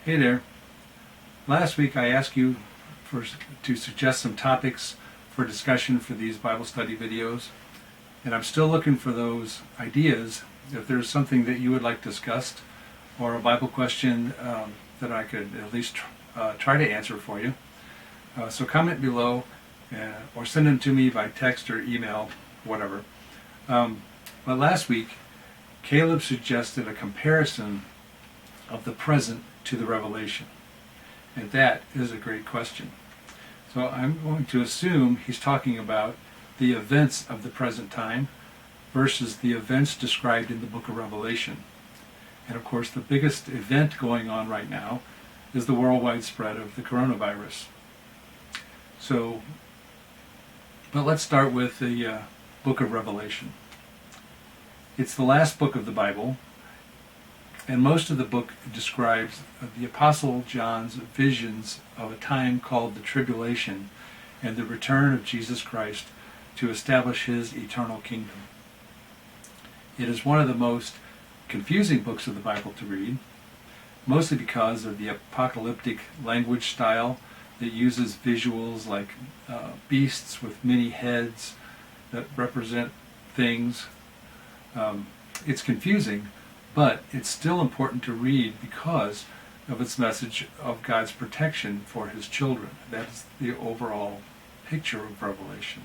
Hey there. Last week I asked you to suggest some topics for discussion for these Bible study videos, and I'm still looking for those ideas. If there's something that you would like discussed or a Bible question that I could at least try to answer for you, so comment below or send them to me by text or email, whatever. But last week, Caleb suggested a comparison of the present to the revelation. And that is a great question. So I'm going to assume he's talking about the events of the present time versus the events described in the book of Revelation. And of course, the biggest event going on right now is the worldwide spread of the coronavirus. But let's start with the book of Revelation. It's the last book of the Bible, and most of the book describes the Apostle John's visions of a time called the Tribulation and the return of Jesus Christ to establish his eternal kingdom. It is one of the most confusing books of the Bible to read, mostly because of the apocalyptic language style that uses visuals like beasts with many heads that represent things. It's confusing, but it's still important to read because of its message of God's protection for his children. That's the overall picture of Revelation.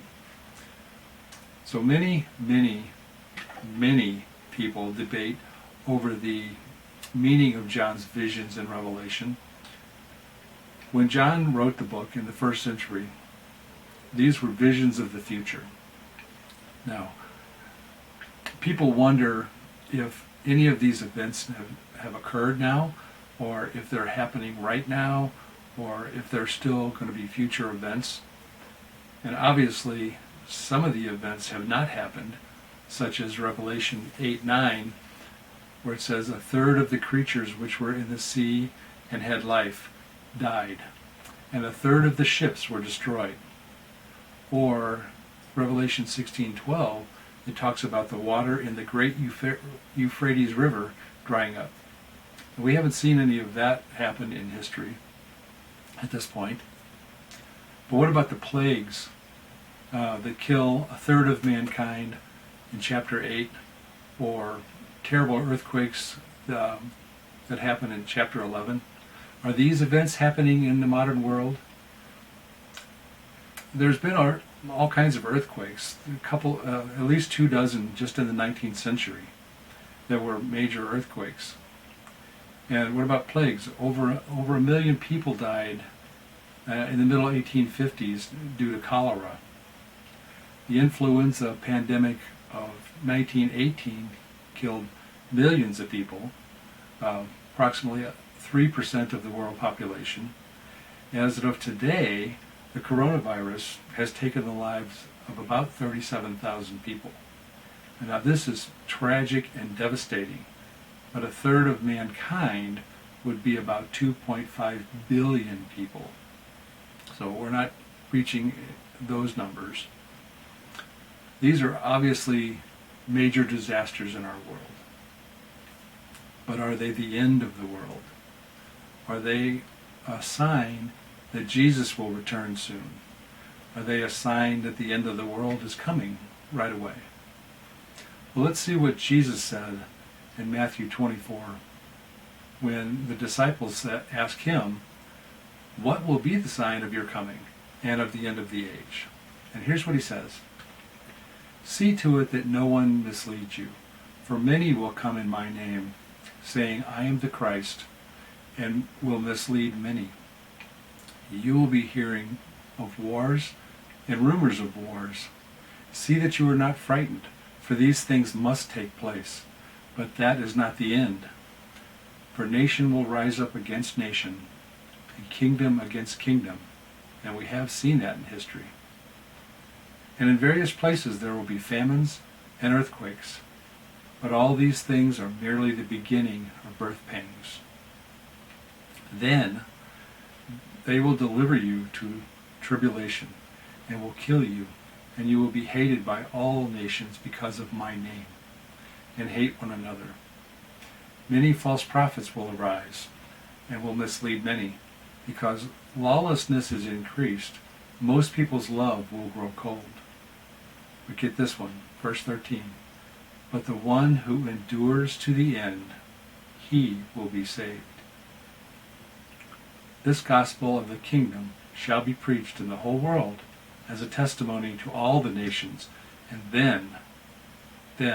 So many people debate over the meaning of John's visions in Revelation. When John wrote the book in the first century, these were visions of the future. Now, people wonder if any of these events have occurred now, or if they're happening right now, or if they're still going to be future events. And obviously, some of the events have not happened, such as Revelation 8:9, where it says, "A third of the creatures which were in the sea and had life died, and a third of the ships were destroyed." Or Revelation 16:12, it talks about the water in the great Euphrates River drying up. We haven't seen any of that happen in history at this point. But what about the plagues that kill a third of mankind in chapter 8, or terrible earthquakes that happen in chapter 11? Are these events happening in the modern world? There's been all kinds of earthquakes, at least 24 just in the 19th century. There were major earthquakes. And what about plagues? Over 1 million people died in the middle 1850s due to cholera. The influenza pandemic of 1918 killed millions of people, approximately 3% of the world population. As of today, the coronavirus has taken the lives of about 37,000 people. And now this is tragic and devastating, but a third of mankind would be about 2.5 billion people. So we're not reaching those numbers. These are obviously major disasters in our world. But are they the end of the world? Are they a sign that Jesus will return soon? Are they a sign that the end of the world is coming right away? Well, let's see what Jesus said in Matthew 24 when the disciples asked him, "What will be the sign of your coming and of the end of the age?" And here's what he says: "See to it that no one misleads you, for many will come in my name, saying, 'I am the Christ,' and will mislead many. You will be hearing of wars and rumors of wars. See that you are not frightened, for these things must take place, but that is not the end. For nation will rise up against nation, and kingdom against kingdom," and we have seen that in history. "And in various places there will be famines and earthquakes, but all these things are merely the beginning of birth pangs. Then they will deliver you to tribulation and will kill you, and you will be hated by all nations because of my name, and hate one another. Many false prophets will arise and will mislead many. Because lawlessness is increased, most people's love will grow cold. But get this one, verse 13. But the one who endures to the end, he will be saved. This gospel of the kingdom shall be preached in the whole world as a testimony to all the nations, and then the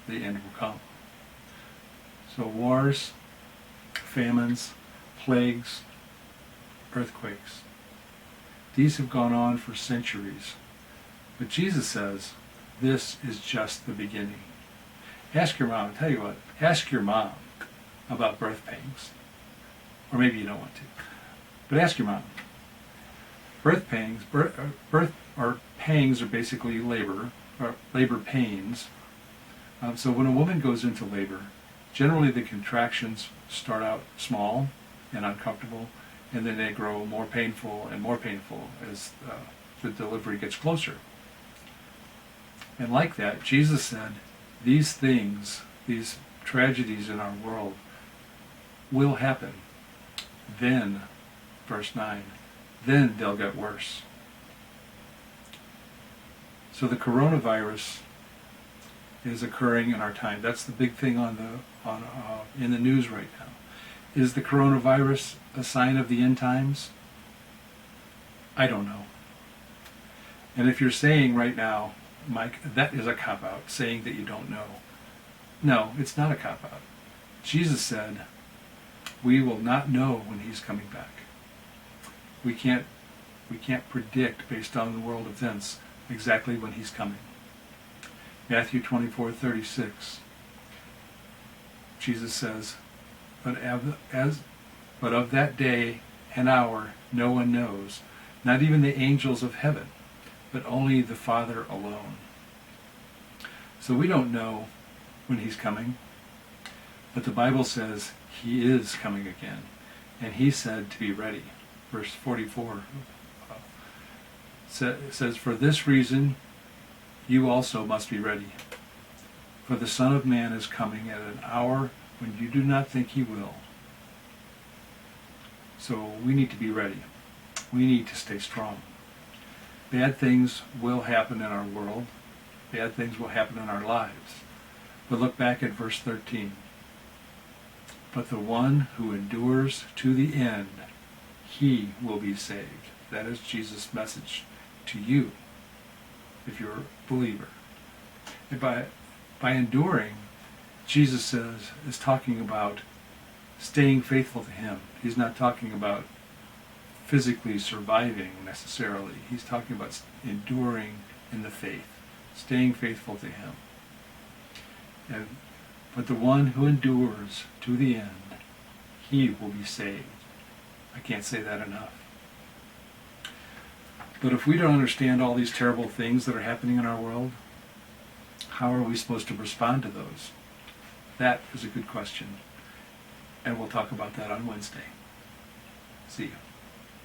end will come. So wars, famines, plagues, earthquakes, these have gone on for centuries. But Jesus says, this is just the beginning. Ask your mom, I'll tell you what, ask your mom about birth pains. Or maybe you don't want to. But ask your mom. Birth pangs are basically labor, or labor pains. So when a woman goes into labor, generally the contractions start out small and uncomfortable, and then they grow more painful and more painful as the delivery gets closer. And like that, Jesus said, these things, these tragedies in our world will happen. Then, verse 9, then they'll get worse. So the coronavirus is occurring in our time. That's the big thing in the news right now. Is the coronavirus a sign of the end times? I don't know. And if you're saying right now, Mike, that is a cop-out, saying that you don't know. No, it's not a cop-out. Jesus said, we will not know when he's coming back. We can't predict based on the world events exactly when he's coming. Matthew 24:36. Jesus says, but of that day and hour no one knows, not even the angels of heaven, but only the Father alone. So we don't know when he's coming, but the Bible says he is coming again, and he said to be ready. Verse 44 says, for this reason you also must be ready, for the Son of Man is coming at an hour when you do not think he will. So we need to be ready. We need to stay strong. Bad things will happen in our world. Bad things will happen in our lives. But look back at verse 13. But the one who endures to the end, he will be saved. That is Jesus' message to you, if you're a believer. And by enduring, Jesus is talking about staying faithful to him. He's not talking about physically surviving necessarily. He's talking about enduring in the faith, staying faithful to him. But the one who endures to the end, he will be saved. I can't say that enough. But if we don't understand all these terrible things that are happening in our world, how are we supposed to respond to those? That is a good question. And we'll talk about that on Wednesday. See you.